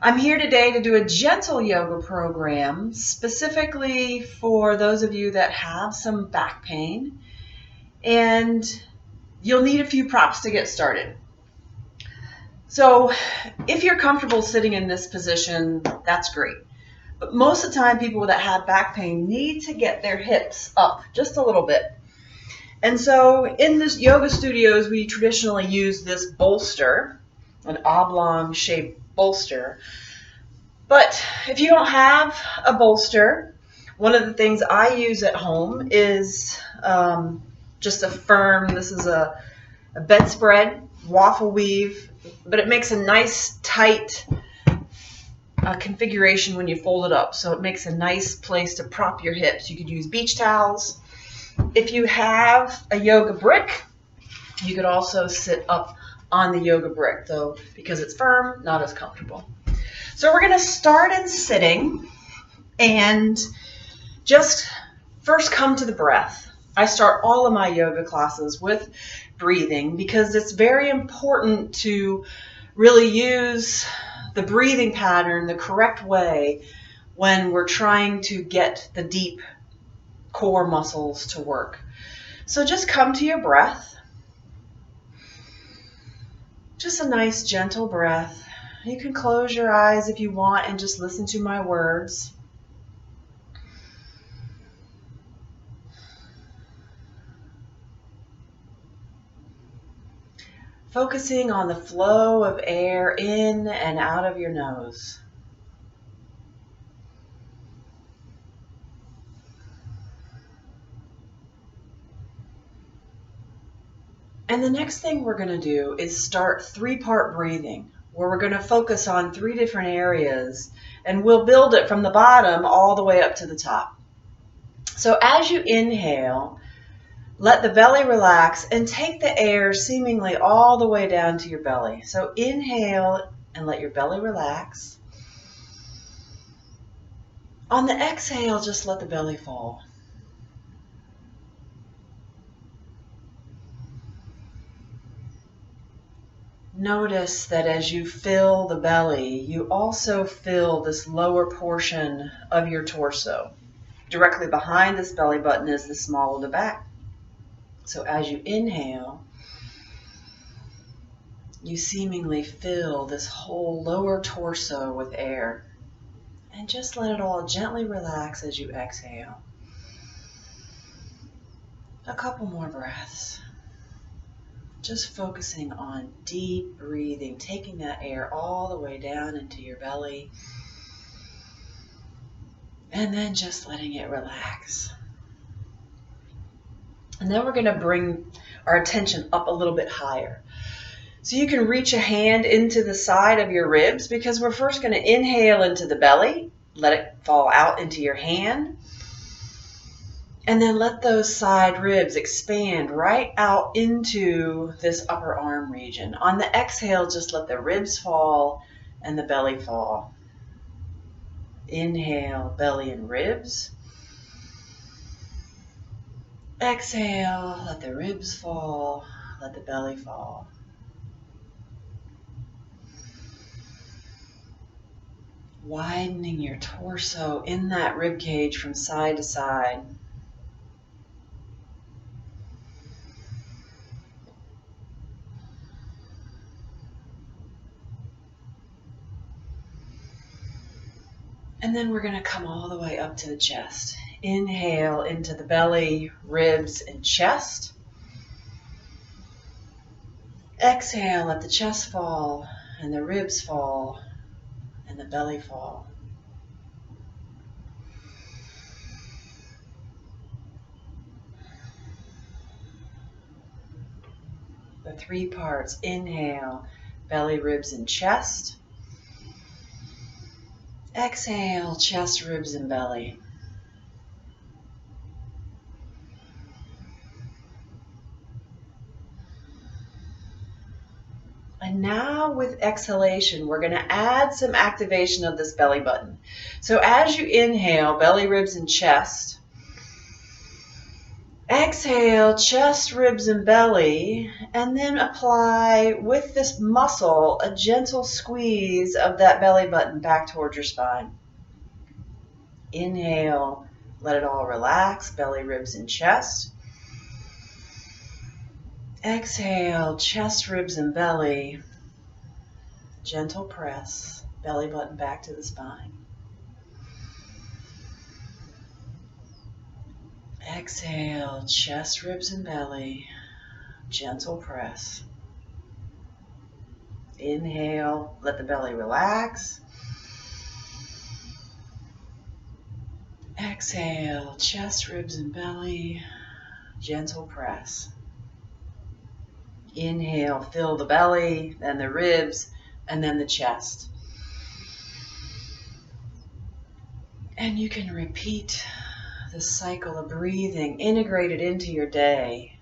I'm here today to do a gentle yoga program specifically for those of you that have some back pain, and you'll need a few props to get started. So if you're comfortable sitting in this position, that's great. But most of the time, people that have back pain need to get their hips up just a little bit. And so in this yoga studios, we traditionally use this bolster, an oblong shaped bolster. But if you don't have a bolster, one of the things I use at home is just a firm, this is a bedspread, waffle weave, but it makes a nice tight configuration when you fold it up. So it makes a nice place to prop your hips. You could use beach towels. If you have a yoga brick, you could also sit up on the yoga brick, though because it's firm, not as comfortable. So we're going to start in sitting and just first come to the breath. I start all of my yoga classes with breathing because it's very important to really use the breathing pattern the correct way when we're trying to get the deep core muscles to work. So just come to your breath. Just a nice gentle breath. You can close your eyes if you want and just listen to my words. Focusing on the flow of air in and out of your nose. And the next thing we're going to do is start 3-part breathing, where we're going to focus on 3 different areas, and we'll build it from the bottom all the way up to the top. So as you inhale, let the belly relax and take the air seemingly all the way down to your belly. So inhale and let your belly relax. On the exhale, just let the belly fall. Notice that as you fill the belly, you also fill this lower portion of your torso. Directly behind this belly button is the small of the back. So as you inhale, you seemingly fill this whole lower torso with air. And just let it all gently relax as you exhale. A couple more breaths. Just focusing on deep breathing, taking that air all the way down into your belly, and then just letting it relax. And then we're going to bring our attention up a little bit higher. So you can reach a hand into the side of your ribs because we're first going to inhale into the belly, let it fall out into your hand. And then let those side ribs expand right out into this upper arm region. On the exhale, just let the ribs fall and the belly fall. Inhale, belly and ribs. Exhale, let the ribs fall, let the belly fall. Widening your torso in that rib cage from side to side. And then we're going to come all the way up to the chest. Inhale into the belly, ribs, and chest. Exhale, let the chest fall, and the ribs fall, and the belly fall. The 3 parts. Inhale, belly, ribs, and chest. Exhale, chest, ribs, and belly. And now with exhalation, we're going to add some activation of this belly button. So as you inhale, belly, ribs, and chest, Exhale, chest, ribs, and belly, and then apply with this muscle a gentle squeeze of that belly button back towards your spine. Inhale, let it all relax, belly, ribs, and chest. Exhale, chest, ribs, and belly. Gentle press, belly button back to the spine. Exhale, chest, ribs, and belly. Gentle press. Inhale, let the belly relax. Exhale, chest, ribs, and belly. Gentle press. Inhale, fill the belly, then the ribs, and then the chest. And you can repeat the cycle of breathing integrated into your day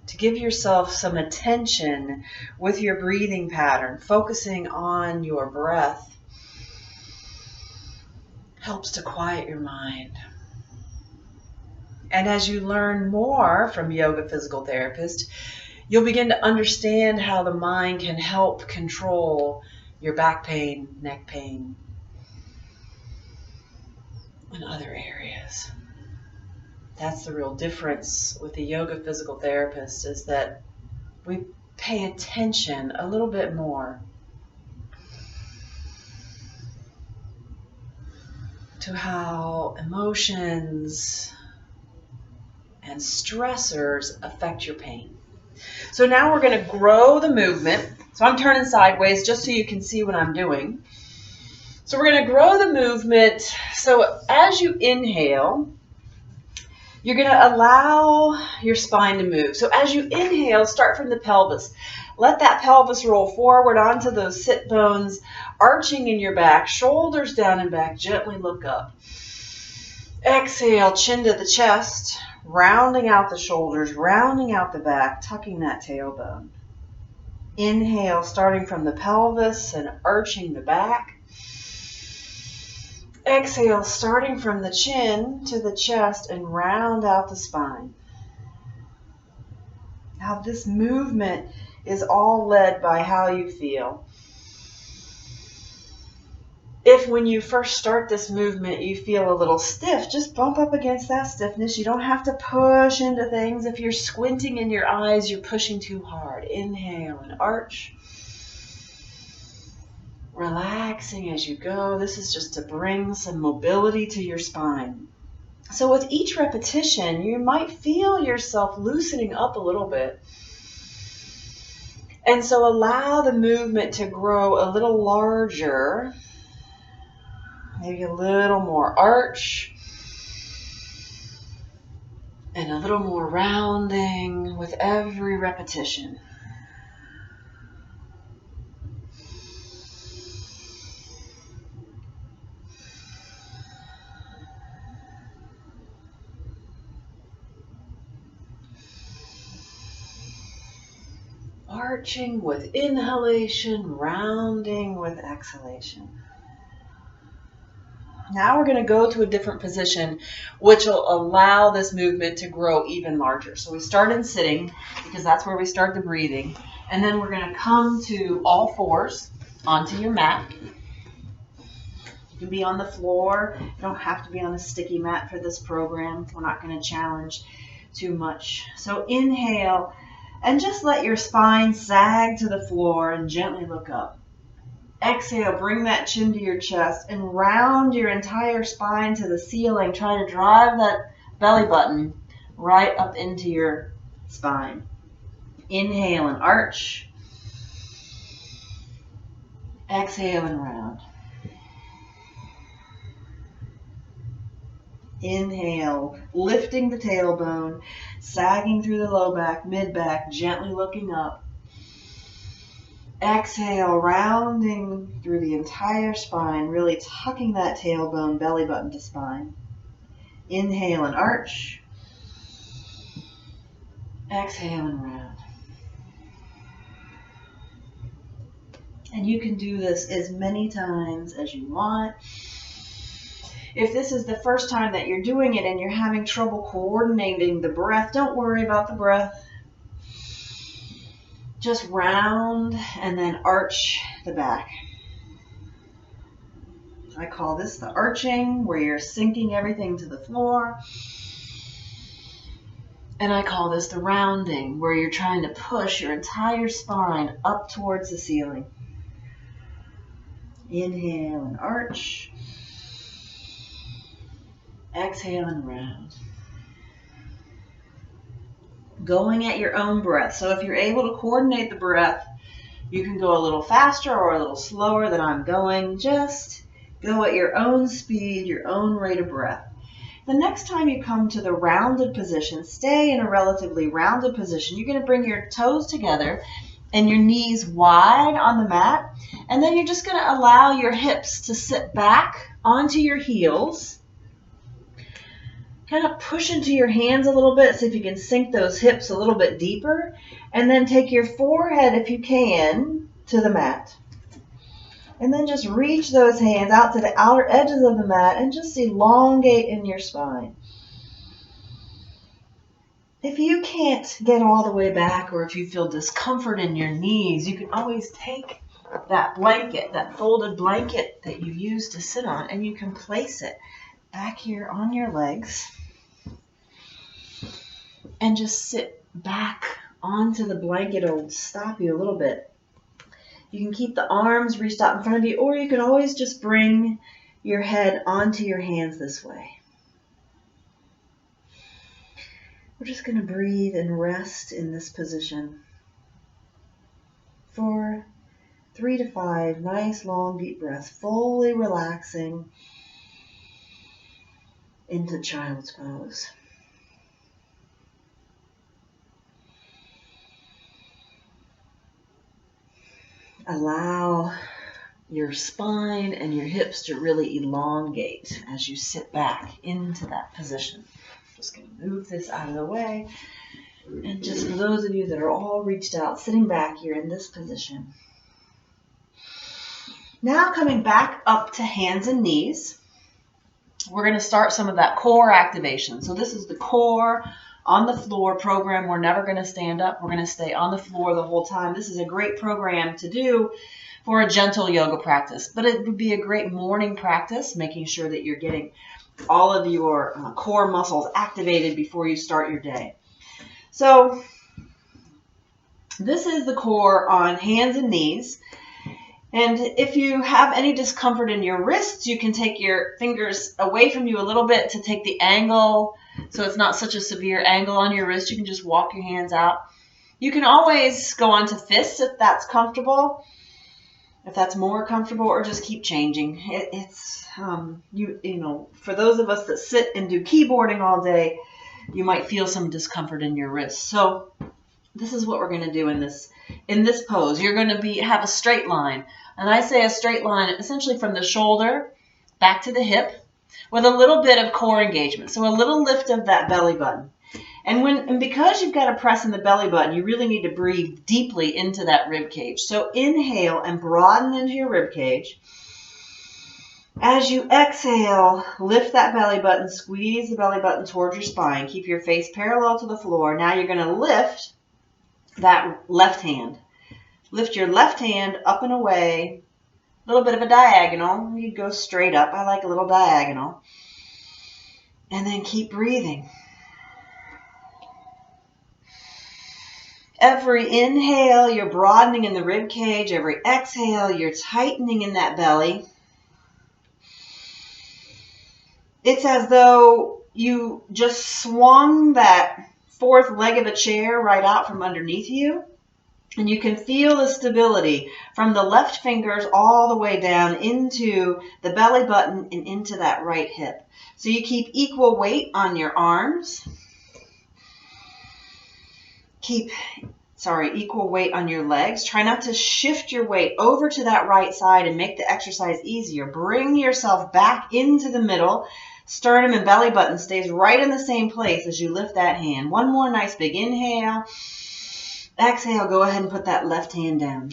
to give yourself some attention with your breathing pattern. Focusing on your breath helps to quiet your mind. And as you learn more from Yoga Physical Therapist, you'll begin to understand how the mind can help control your back pain, neck pain, and other areas. That's the real difference with the Yoga Physical Therapist, is that we pay attention a little bit more to how emotions and stressors affect your pain. So now we're going to grow the movement. So I'm turning sideways just so you can see what I'm doing. So we're going to grow the movement. So as you inhale, you're going to allow your spine to move. So as you inhale, start from the pelvis. Let that pelvis roll forward onto those sit bones, arching in your back, shoulders down and back. Gently look up. Exhale, chin to the chest, rounding out the shoulders, rounding out the back, tucking that tailbone. Inhale, starting from the pelvis and arching the back. Exhale, starting from the chin to the chest and round out the spine. Now this movement is all led by how you feel. If when you first start this movement you feel a little stiff, just bump up against that stiffness. You don't have to push into things. If you're squinting in your eyes, you're pushing too hard. Inhale and arch. Relaxing as you go. This is just to bring some mobility to your spine. So with each repetition, you might feel yourself loosening up a little bit. And so allow the movement to grow a little larger. Maybe a little more arch. And a little more rounding with every repetition. Arching with inhalation, rounding with exhalation. Now we're going to go to a different position, which will allow this movement to grow even larger. So we start in sitting, because that's where we start the breathing. And then we're going to come to all fours onto your mat. You can be on the floor. You don't have to be on a sticky mat for this program. We're not going to challenge too much. So inhale. And just let your spine sag to the floor and gently look up. Exhale, bring that chin to your chest and round your entire spine to the ceiling. Try to drive that belly button right up into your spine. Inhale and arch. Exhale and round. Inhale, lifting the tailbone, sagging through the low back, mid back, gently looking up. Exhale, rounding through the entire spine, really tucking that tailbone, belly button to spine. Inhale and arch. Exhale and round. And you can do this as many times as you want. If this is the first time that you're doing it and you're having trouble coordinating the breath, don't worry about the breath. Just round and then arch the back. I call this the arching, where you're sinking everything to the floor. And I call this the rounding, where you're trying to push your entire spine up towards the ceiling. Inhale and arch. Exhale and round. Going at your own breath. So if you're able to coordinate the breath, you can go a little faster or a little slower than I'm going. Just go at your own speed, your own rate of breath. The next time you come to the rounded position, stay in a relatively rounded position. You're going to bring your toes together and your knees wide on the mat. And then you're just going to allow your hips to sit back onto your heels. Kind of push into your hands a little bit, see if you can sink those hips a little bit deeper. And then take your forehead, if you can, to the mat. And then just reach those hands out to the outer edges of the mat and just elongate in your spine. If you can't get all the way back, or if you feel discomfort in your knees, you can always take that blanket, that folded blanket that you use to sit on, and you can place it back here on your legs and just sit back onto the blanket. It'll stop you a little bit. You can keep the arms reached out in front of you, or you can always just bring your head onto your hands this way. We're just going to breathe and rest in this position for 3 to 5 nice, long, deep breaths, fully relaxing into child's pose. Allow your spine and your hips to really elongate as you sit back into that position. Just going to move this out of the way. And just for those of you that are all reached out, sitting back here in this position. Now coming back up to hands and knees, we're going to start some of that core activation. So this is the core on the floor program. We're never going to stand up. We're going to stay on the floor the whole time. This is a great program to do for a gentle yoga practice, but it would be a great morning practice, making sure that you're getting all of your core muscles activated before you start your day. So this is the core on hands and knees. And if you have any discomfort in your wrists, you can take your fingers away from you a little bit to take the angle, so it's not such a severe angle on your wrist. You can just walk your hands out. You can always go on to fists if that's comfortable, if that's more comfortable, or just keep changing. It's for those of us that sit and do keyboarding all day, you might feel some discomfort in your wrists. So this is what we're going to do in this pose. You're going to have a straight line. And I say a straight line essentially from the shoulder back to the hip with a little bit of core engagement. So a little lift of that belly button. And because you've got to press in the belly button, you really need to breathe deeply into that rib cage. So inhale and broaden into your rib cage. As you exhale, lift that belly button, squeeze the belly button towards your spine. Keep your face parallel to the floor. Now you're going to lift that left hand. Lift your left hand up and away, a little bit of a diagonal. You go straight up. I like a little diagonal. And then keep breathing. Every inhale, you're broadening in the rib cage. Every exhale, you're tightening in that belly. It's as though you just swung that fourth leg of a chair right out from underneath you. And you can feel the stability from the left fingers all the way down into the belly button and into that right hip. So you keep equal weight on your arms. Equal weight on your legs. Try not to shift your weight over to that right side and make the exercise easier. Bring yourself back into the middle. Sternum and belly button stays right in the same place as you lift that hand. One more nice big inhale. Exhale, go ahead and put that left hand down.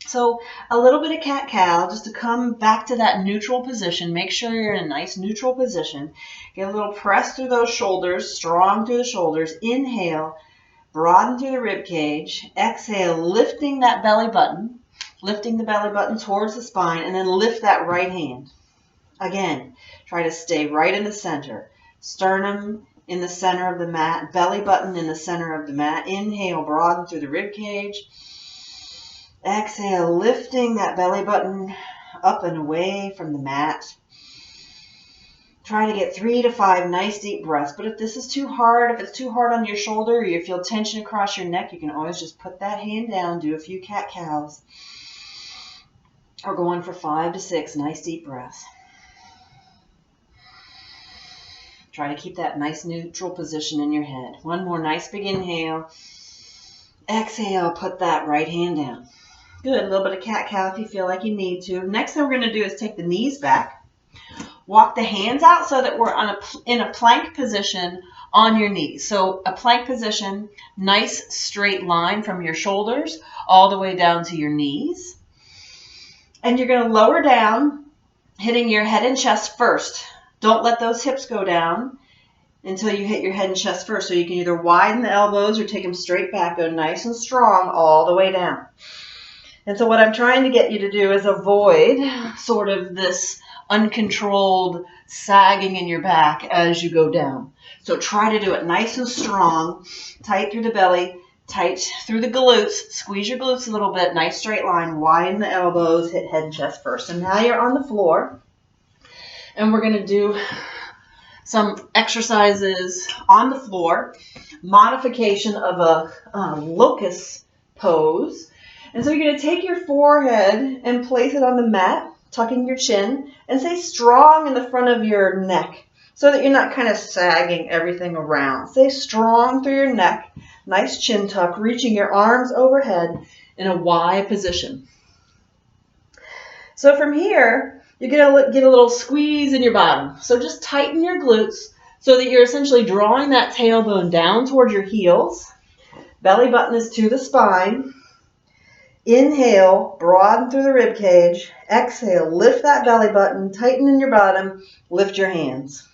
So a little bit of cat-cow just to come back to that neutral position. Make sure you're in a nice neutral position. Get a little press through those shoulders, strong through the shoulders. Inhale, broaden through the rib cage. Exhale, lifting that belly button, lifting the belly button towards the spine, and then lift that right hand. Again, try to stay right in the center. Sternum in the center of the mat, belly button in the center of the mat. Inhale, broaden through the rib cage. Exhale, lifting that belly button up and away from the mat. Try to get 3 to 5 nice deep breaths. But if this is too hard, if it's too hard on your shoulder, or you feel tension across your neck, you can always just put that hand down, do a few cat-cows. Or go on for 5 to 6 nice deep breaths. Try to keep that nice neutral position in your head. One more nice big inhale. Exhale, put that right hand down. Good, a little bit of cat-cow if you feel like you need to. Next thing we're going to do is take the knees back. Walk the hands out so that we're in a plank position on your knees. So a plank position, nice straight line from your shoulders all the way down to your knees. And you're going to lower down, hitting your head and chest first. Don't let those hips go down until you hit your head and chest first. So you can either widen the elbows or take them straight back. Go nice and strong all the way down. And so what I'm trying to get you to do is avoid sort of this uncontrolled sagging in your back as you go down. So try to do it nice and strong, tight through the belly, tight through the glutes. Squeeze your glutes a little bit, nice straight line, widen the elbows, hit head and chest first. And now you're on the floor. And we're going to do some exercises on the floor, modification of a locust pose. And so you're going to take your forehead and place it on the mat, tucking your chin, and stay strong in the front of your neck so that you're not kind of sagging everything around. Stay strong through your neck, nice chin tuck, reaching your arms overhead in a Y position. So from here, you're going to get a little squeeze in your bottom. So just tighten your glutes so that you're essentially drawing that tailbone down towards your heels. Belly button is to the spine. Inhale, broaden through the rib cage. Exhale, lift that belly button, tighten in your bottom, lift your hands.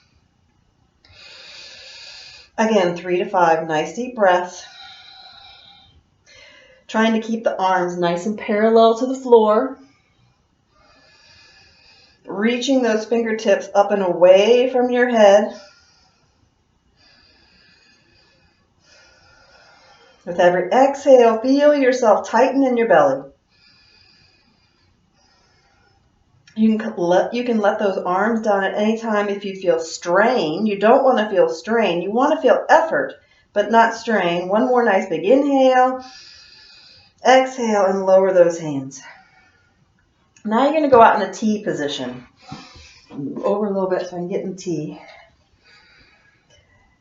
Again, 3 to 5 nice deep breaths. Trying to keep the arms nice and parallel to the floor. Reaching those fingertips up and away from your head. With every exhale, feel yourself tighten in your belly. You can let those arms down at any time if you feel strain. You don't want to feel strain. You want to feel effort, but not strain. One more nice big inhale. Exhale and lower those hands. Now you're going to go out in a T position. Move over a little bit so I can get in T.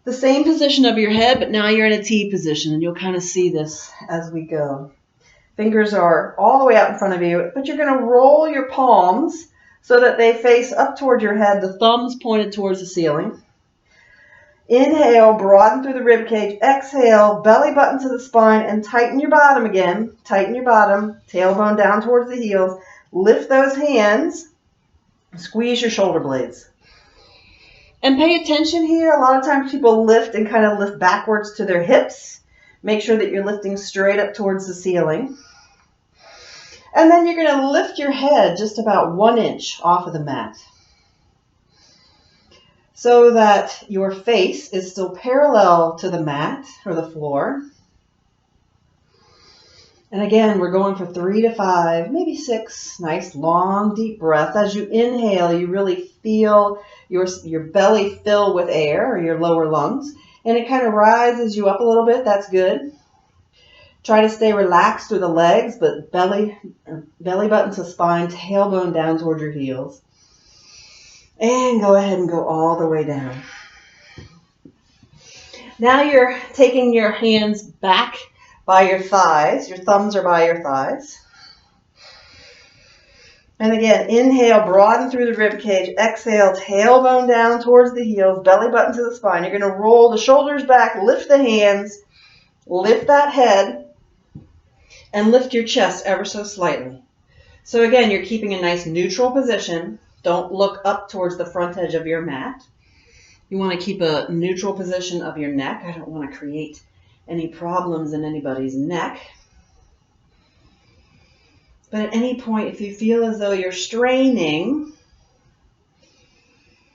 The same position of your head, but now you're in a T position, and you'll kind of see this as we go. Fingers are all the way out in front of you, but you're going to roll your palms so that they face up toward your head, the thumbs pointed towards the ceiling. Inhale, broaden through the rib cage. Exhale, belly button to the spine, and tighten your bottom again. Tighten your bottom, tailbone down towards the heels. Lift those hands. Squeeze your shoulder blades. And pay attention here. A lot of times people lift and kind of lift backwards to their hips. Make sure that you're lifting straight up towards the ceiling. And then you're going to lift your head just about 1 inch off of the mat so that your face is still parallel to the mat or the floor. And again, we're going for 3 to 5, maybe 6 nice long deep breaths. As you inhale, you really feel your belly fill with air, or your lower lungs, and it kind of rises you up a little bit. That's good. Try to stay relaxed through the legs, but belly button to spine, tailbone down toward your heels. And go ahead and go all the way down. Now you're taking your hands back by your thighs. Your thumbs are by your thighs. And again, inhale, broaden through the rib cage. Exhale, tailbone down towards the heels, belly button to the spine. You're going to roll the shoulders back, lift the hands, lift that head. and lift your chest ever so slightly. So again, you're keeping a nice neutral position. Don't look up towards the front edge of your mat. You want to keep a neutral position of your neck. I don't want to create any problems in anybody's neck. But at any point, if you feel as though you're straining,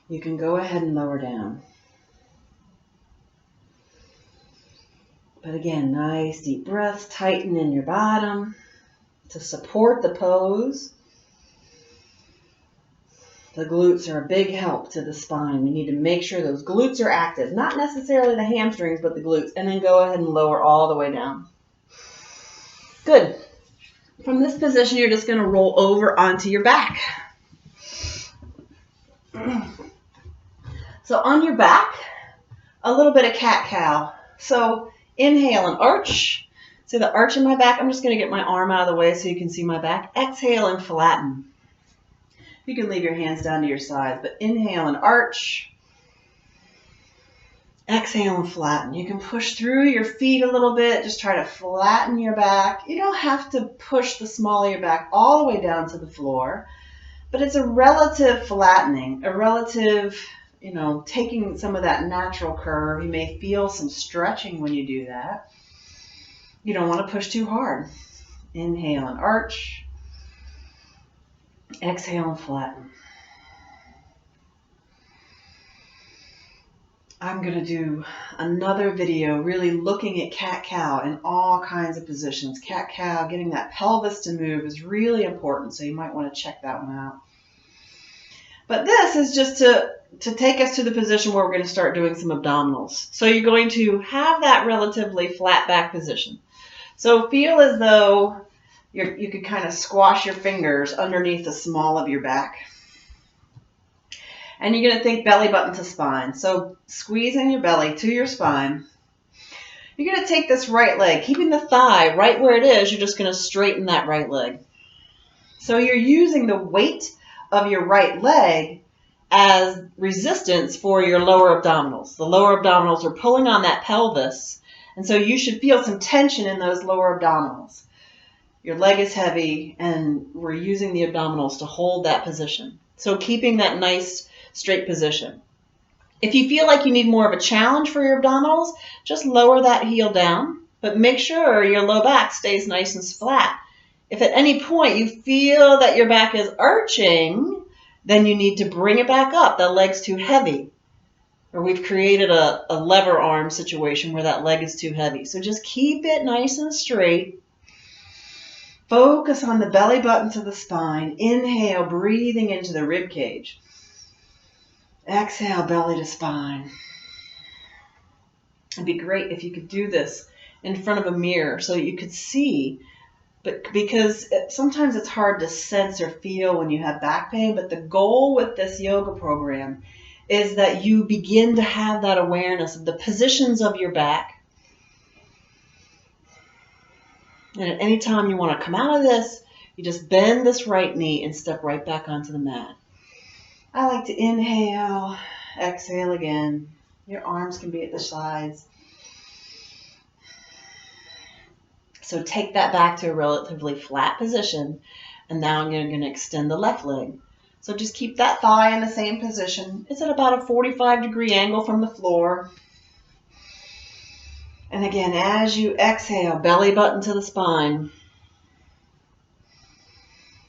you can go ahead and lower down. But again, nice deep breaths, tighten in your bottom to support the pose. The glutes are a big help to the spine. We need to make sure those glutes are active, not necessarily the hamstrings, but the glutes. And then go ahead and lower all the way down. Good. From this position, you're just going to roll over onto your back. So on your back, a little bit of cat-cow. So inhale and arch. See the arch in my back? I'm just going to get my arm out of the way so you can see my back. Exhale and flatten. You can leave your hands down to your sides, but inhale and arch. Exhale and flatten. You can push through your feet a little bit. Just try to flatten your back. You don't have to push the small of your back all the way down to the floor, but it's a relative flattening, a relative, taking some of that natural curve. You may feel some stretching when you do that. You don't want to push too hard. Inhale and arch. Exhale and flatten. I'm going to do another video really looking at cat-cow in all kinds of positions. Cat-cow, getting that pelvis to move is really important, so you might want to check that one out. But this is just to take us to the position where we're going to start doing some abdominals. So you're going to have that relatively flat back position. So feel as though you could kind of squash your fingers underneath the small of your back. And you're going to think belly button to spine. So squeezing your belly to your spine. You're going to take this right leg, keeping the thigh right where it is. You're just going to straighten that right leg. So you're using the weight of your right leg as resistance for your lower abdominals. The lower abdominals are pulling on that pelvis. And so you should feel some tension in those lower abdominals. Your leg is heavy, and we're using the abdominals to hold that position. So keeping that nice straight position. If you feel like you need more of a challenge for your abdominals, just lower that heel down, but make sure your low back stays nice and flat. If at any point you feel that your back is arching, then you need to bring it back up. That leg's too heavy. Or we've created a lever arm situation where that leg is too heavy. So just keep it nice and straight. Focus on the belly button to the spine. Inhale, breathing into the rib cage. Exhale, belly to spine. It'd be great if you could do this in front of a mirror so you could see, but because sometimes it's hard to sense or feel when you have back pain, but the goal with this yoga program is that you begin to have that awareness of the positions of your back. And at any time you want to come out of this, you just bend this right knee and step right back onto the mat. I like to inhale, exhale again. Your arms can be at the sides. So take that back to a relatively flat position. And now I'm going to extend the left leg. So just keep that thigh in the same position. It's at about a 45-degree angle from the floor. And again, as you exhale, belly button to the spine.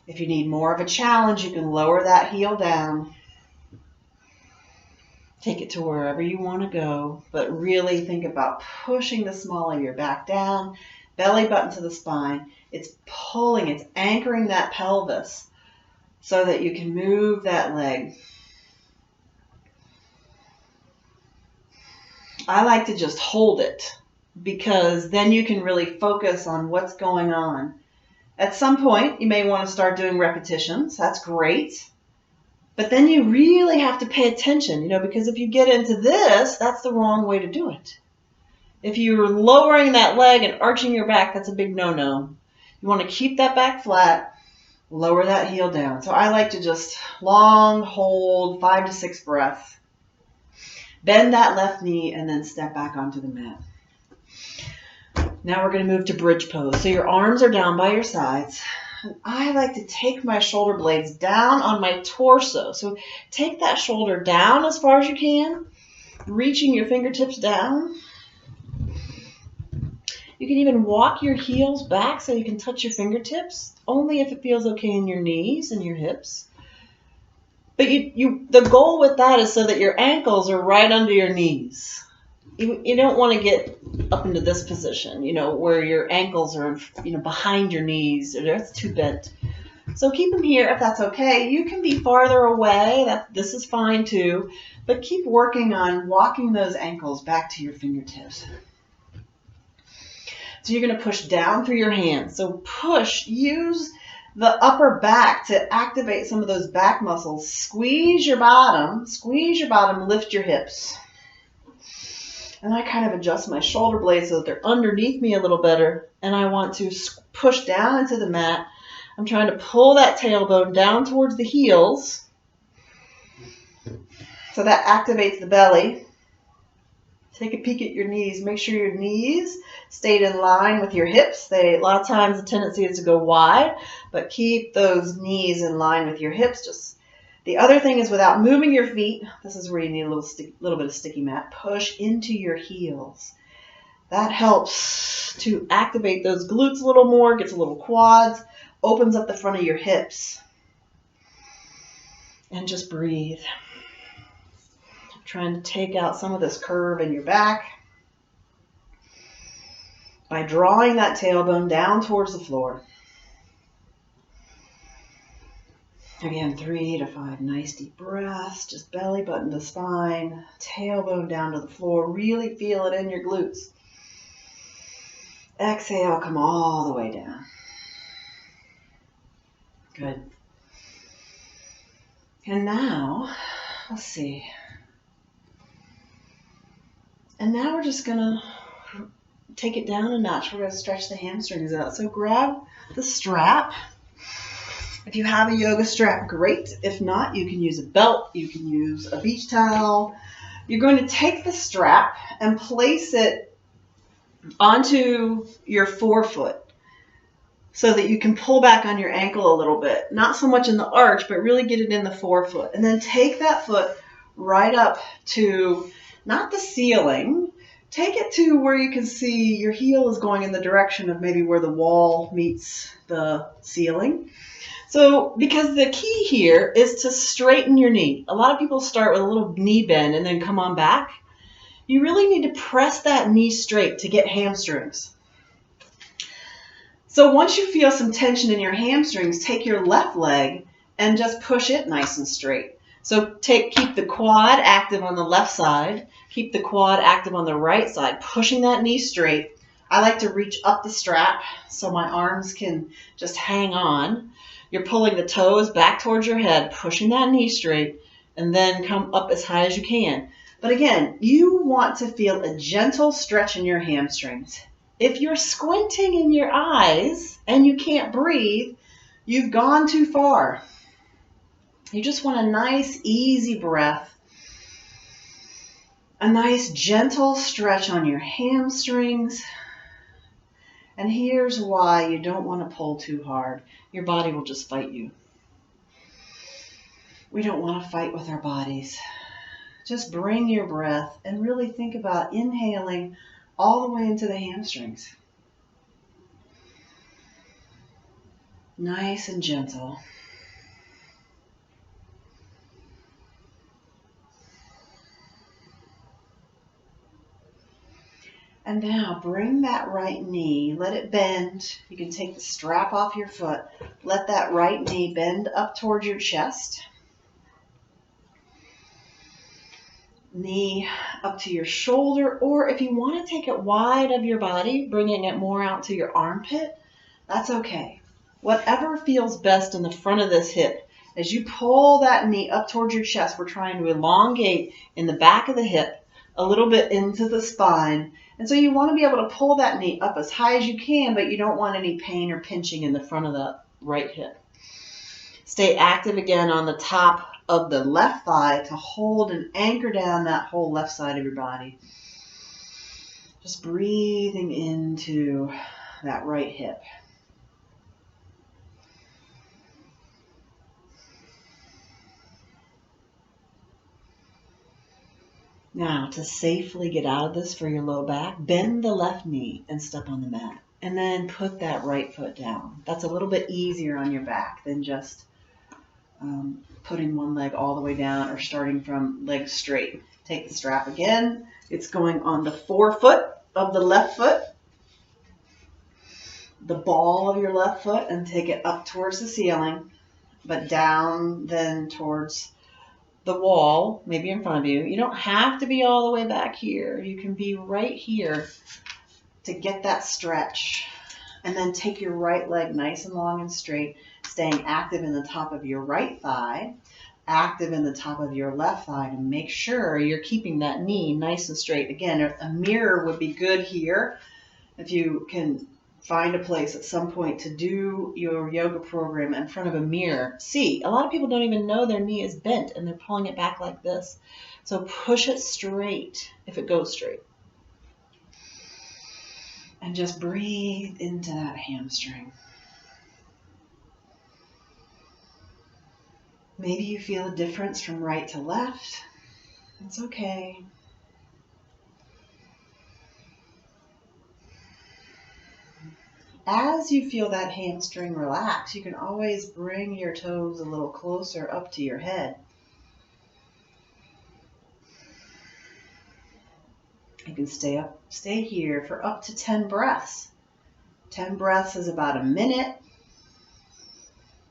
If you need more of a challenge, you can lower that heel down. Take it to wherever you want to go, but really think about pushing the small of your back down, belly button to the spine. It's pulling, it's anchoring that pelvis so that you can move that leg. I like to just hold it because then you can really focus on what's going on. At some point, you may want to start doing repetitions. That's great. But then you really have to pay attention, because if you get into this, that's the wrong way to do it. If you're lowering that leg and arching your back, that's a big no-no. You want to keep that back flat, lower that heel down. So I like to just long hold 5 to 6 breaths. Bend that left knee and then step back onto the mat. Now we're going to move to bridge pose. So your arms are down by your sides. And I like to take my shoulder blades down on my torso. So take that shoulder down as far as you can, reaching your fingertips down. You can even walk your heels back so you can touch your fingertips, only if it feels okay in your knees and your hips. But the goal with that is so that your ankles are right under your knees. You don't want to get up into this position, where your ankles are, behind your knees. That's too bent. So keep them here if that's okay. You can be farther away. This is fine too. But keep working on walking those ankles back to your fingertips. So you're going to push down through your hands. So use the upper back to activate some of those back muscles. Squeeze your bottom, lift your hips. And I kind of adjust my shoulder blades so that they're underneath me a little better. And I want to push down into the mat. I'm trying to pull that tailbone down towards the heels. So that activates the belly. Take a peek at your knees. Make sure your knees stayed in line with your hips. A lot of times the tendency is to go wide, but keep those knees in line with your hips. The other thing is, without moving your feet, this is where you need a little bit of sticky mat, push into your heels. That helps to activate those glutes a little more, gets a little quads, opens up the front of your hips. And just breathe. Trying to take out some of this curve in your back by drawing that tailbone down towards the floor. Again, 3 to 5 nice deep breaths, just belly button to spine, tailbone down to the floor. Really feel it in your glutes. Exhale, come all the way down. Good. And now, let's see. And now we're just going to take it down a notch. We're going to stretch the hamstrings out. So grab the strap. If you have a yoga strap, great. If not, you can use a belt. You can use a beach towel. You're going to take the strap and place it onto your forefoot so that you can pull back on your ankle a little bit. Not so much in the arch, but really get it in the forefoot. And then take that foot right up to, not the ceiling, take it to where you can see your heel is going in the direction of maybe where the wall meets the ceiling. So, because the key here is to straighten your knee. A lot of people start with a little knee bend and then come on back. You really need to press that knee straight to get hamstrings. So once you feel some tension in your hamstrings, take your left leg and just push it nice and straight. So keep the quad active on the left side, keep the quad active on the right side, pushing that knee straight. I like to reach up the strap so my arms can just hang on. You're pulling the toes back towards your head, pushing that knee straight, and then come up as high as you can. But again, you want to feel a gentle stretch in your hamstrings. If you're squinting in your eyes and you can't breathe, you've gone too far. You just want a nice, easy breath. A nice, gentle stretch on your hamstrings. And here's why you don't want to pull too hard. Your body will just fight you. We don't want to fight with our bodies. Just bring your breath and really think about inhaling all the way into the hamstrings. Nice and gentle. And now bring that right knee, let it bend. You can take the strap off your foot. Let that right knee bend up towards your chest. Knee up to your shoulder, or if you want to take it wide of your body, bringing it more out to your armpit, that's okay. Whatever feels best in the front of this hip. As you pull that knee up towards your chest, we're trying to elongate in the back of the hip, a little bit into the spine. And so you want to be able to pull that knee up as high as you can, but you don't want any pain or pinching in the front of the right hip. Stay active again on the top of the left thigh to hold and anchor down that whole left side of your body. Just breathing into that right hip. Now, to safely get out of this for your low back, bend the left knee and step on the mat. And then put that right foot down. That's a little bit easier on your back than just putting one leg all the way down or starting from leg straight. Take the strap again. It's going on the forefoot of the left foot, the ball of your left foot, and take it up towards the ceiling, but down then towards the wall, maybe in front of you. You don't have to be all the way back here. You can be right here to get that stretch. And then take your right leg nice and long and straight, staying active in the top of your right thigh, active in the top of your left thigh, to make sure you're keeping that knee nice and straight. Again, a mirror would be good here if you can find a place at some point to do your yoga program in front of a mirror. See, a lot of people don't even know their knee is bent and they're pulling it back like this. So push it straight if it goes straight. And just breathe into that hamstring. Maybe you feel a difference from right to left. It's okay. As you feel that hamstring relax, you can always bring your toes a little closer up to your head. You can stay here for up to 10 breaths. 10 breaths is about a minute.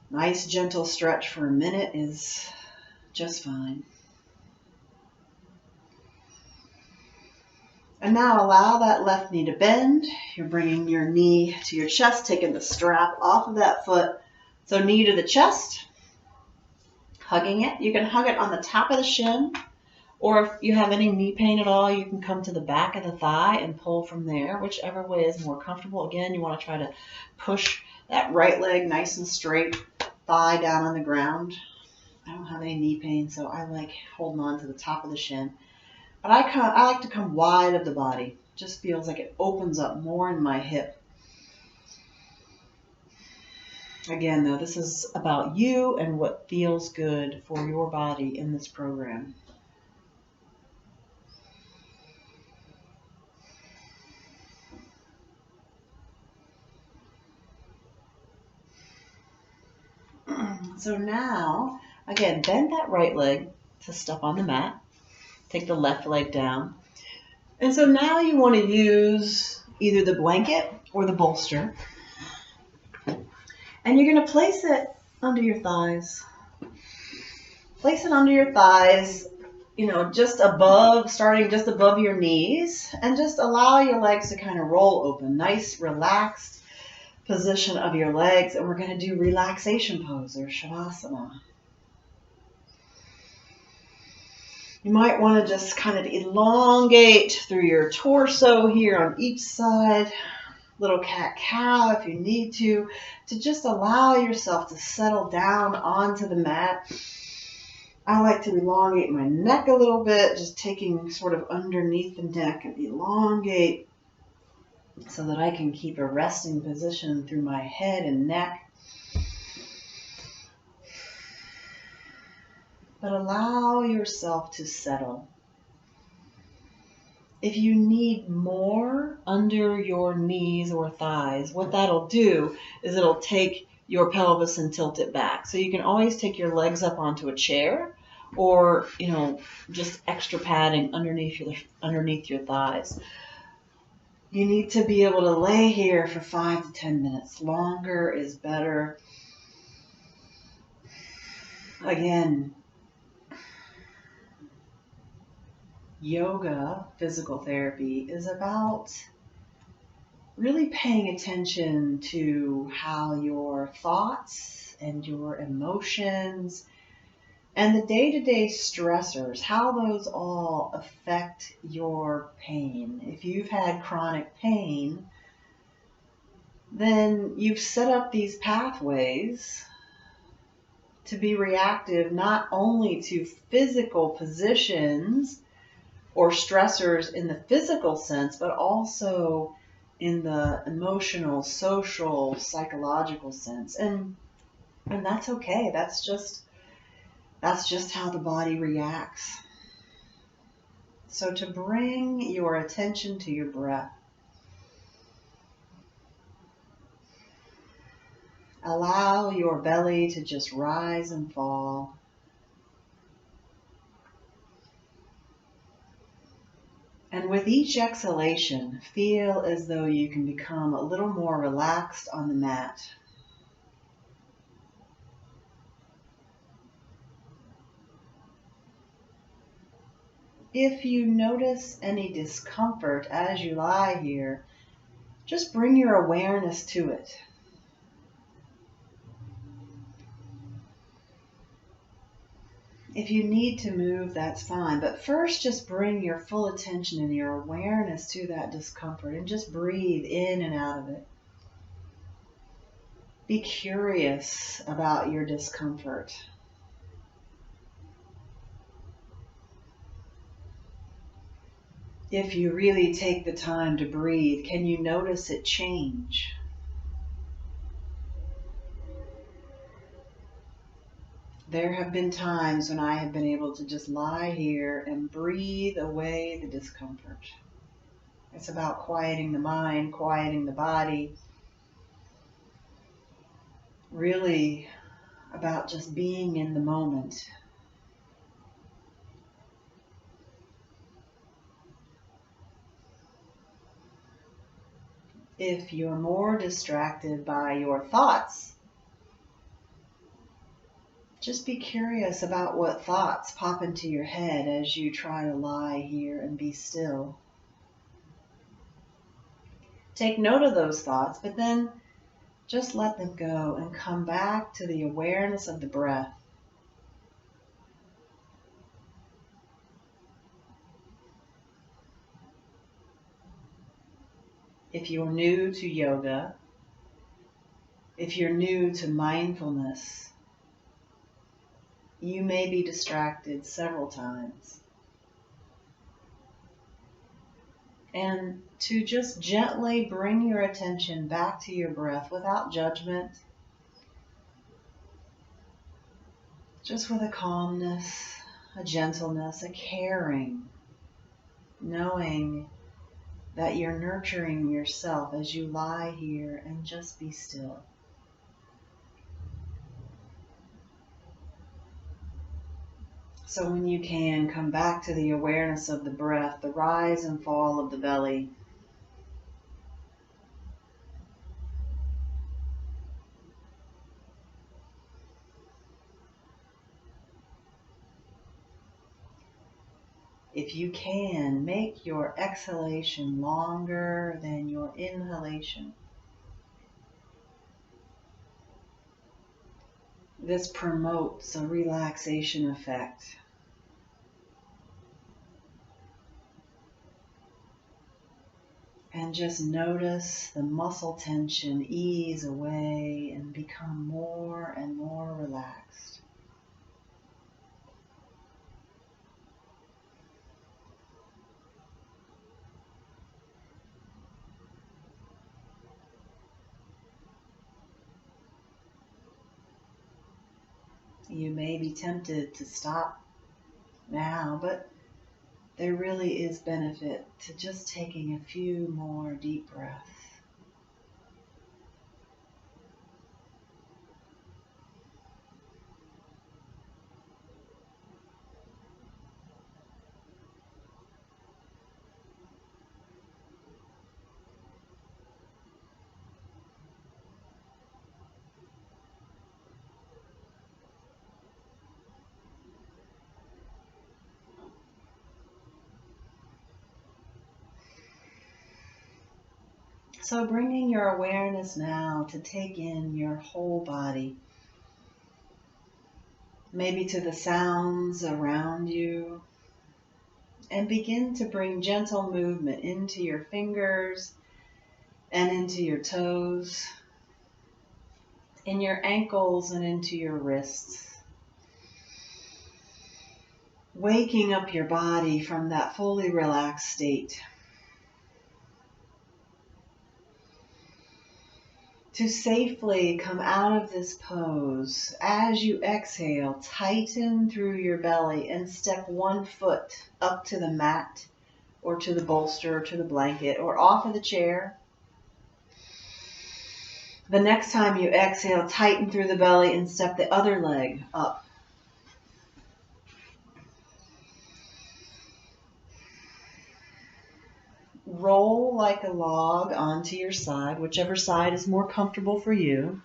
Nice gentle stretch for a minute is just fine. And now allow that left knee to bend. You're bringing your knee to your chest, taking the strap off of that foot. So knee to the chest, hugging it. You can hug it on the top of the shin. Or if you have any knee pain at all, you can come to the back of the thigh and pull from there, whichever way is more comfortable. Again, you want to try to push that right leg nice and straight, thigh down on the ground. I don't have any knee pain, so I like holding on to the top of the shin. But I like to come wide of the body. Just feels like it opens up more in my hip. Again, though, this is about you and what feels good for your body in this program. So now, again, bend that right leg to step on the mat. Take the left leg down. And so now you want to use either the blanket or the bolster. And you're going to place it under your thighs. Place it under your thighs, starting just above your knees. And just allow your legs to kind of roll open. Nice, relaxed position of your legs, and we're going to do relaxation pose or shavasana. You might want to just kind of elongate through your torso here on each side, little cat-cow if you need to just allow yourself to settle down onto the mat. I like to elongate my neck a little bit, just taking sort of underneath the neck and elongate so that I can keep a resting position through my head and neck. But allow yourself to settle. If you need more under your knees or thighs, what that'll do is it'll take your pelvis and tilt it back. So you can always take your legs up onto a chair or, just extra padding underneath your thighs. You need to be able to lay here for 5 to 10 minutes. Longer is better. Again, yoga, physical therapy, is about really paying attention to how your thoughts and your emotions and the day-to-day stressors, how those all affect your pain. If you've had chronic pain, then you've set up these pathways to be reactive not only to physical positions or stressors in the physical sense, but also in the emotional, social, psychological sense. And that's okay. That's just how the body reacts. So to bring your attention to your breath, allow your belly to just rise and fall. And with each exhalation, feel as though you can become a little more relaxed on the mat. If you notice any discomfort as you lie here, just bring your awareness to it. If you need to move, that's fine. But first, just bring your full attention and your awareness to that discomfort and just breathe in and out of it. Be curious about your discomfort. If you really take the time to breathe, can you notice it change? There have been times when I have been able to just lie here and breathe away the discomfort. It's about quieting the mind, quieting the body, really about just being in the moment. If you're more distracted by your thoughts, just be curious about what thoughts pop into your head as you try to lie here and be still. Take note of those thoughts, but then just let them go and come back to the awareness of the breath. If you're new to yoga, if you're new to mindfulness, you may be distracted several times. And to just gently bring your attention back to your breath without judgment, just with a calmness, a gentleness, a caring, knowing that you're nurturing yourself as you lie here and just be still. So when you can, come back to the awareness of the breath, the rise and fall of the belly. If you can, make your exhalation longer than your inhalation. This promotes a relaxation effect. And just notice the muscle tension ease away and become more and more relaxed. You may be tempted to stop now, but there really is benefit to just taking a few more deep breaths. So bringing your awareness now to take in your whole body, maybe to the sounds around you, and begin to bring gentle movement into your fingers and into your toes, in your ankles and into your wrists. waking up your body from that fully relaxed state. To safely come out of this pose, as you exhale, tighten through your belly and step one foot up to the mat or to the bolster or to the blanket or off of the chair. The next time you exhale, tighten through the belly and step the other leg up. Roll like a log onto your side, whichever side is more comfortable for you.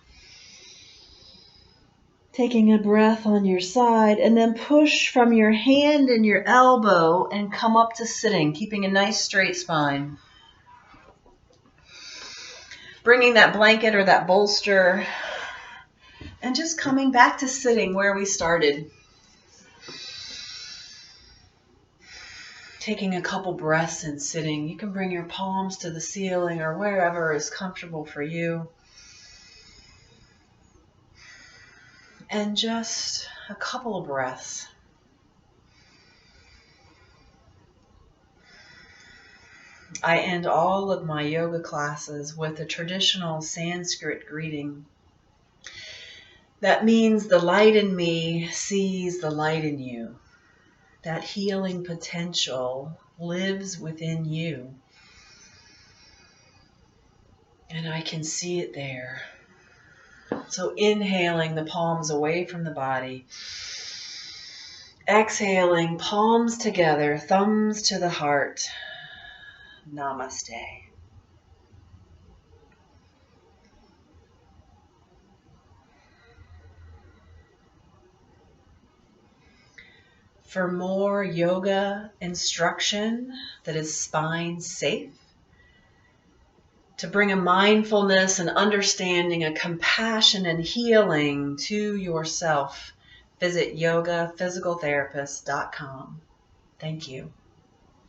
Taking a breath on your side, and then push from your hand and your elbow and come up to sitting, keeping a nice straight spine. Bringing that blanket or that bolster and just coming back to sitting where we started. Taking a couple breaths in sitting. You can bring your palms to the ceiling or wherever is comfortable for you. And just a couple of breaths. I end all of my yoga classes with a traditional Sanskrit greeting. That means the light in me sees the light in you. That healing potential lives within you. And I can see it there. So inhaling the palms away from the body. Exhaling, palms together, thumbs to the heart. Namaste. For more yoga instruction that is spine safe, to bring a mindfulness and understanding, a compassion and healing to yourself, visit yogaphysicaltherapist.com. Thank you.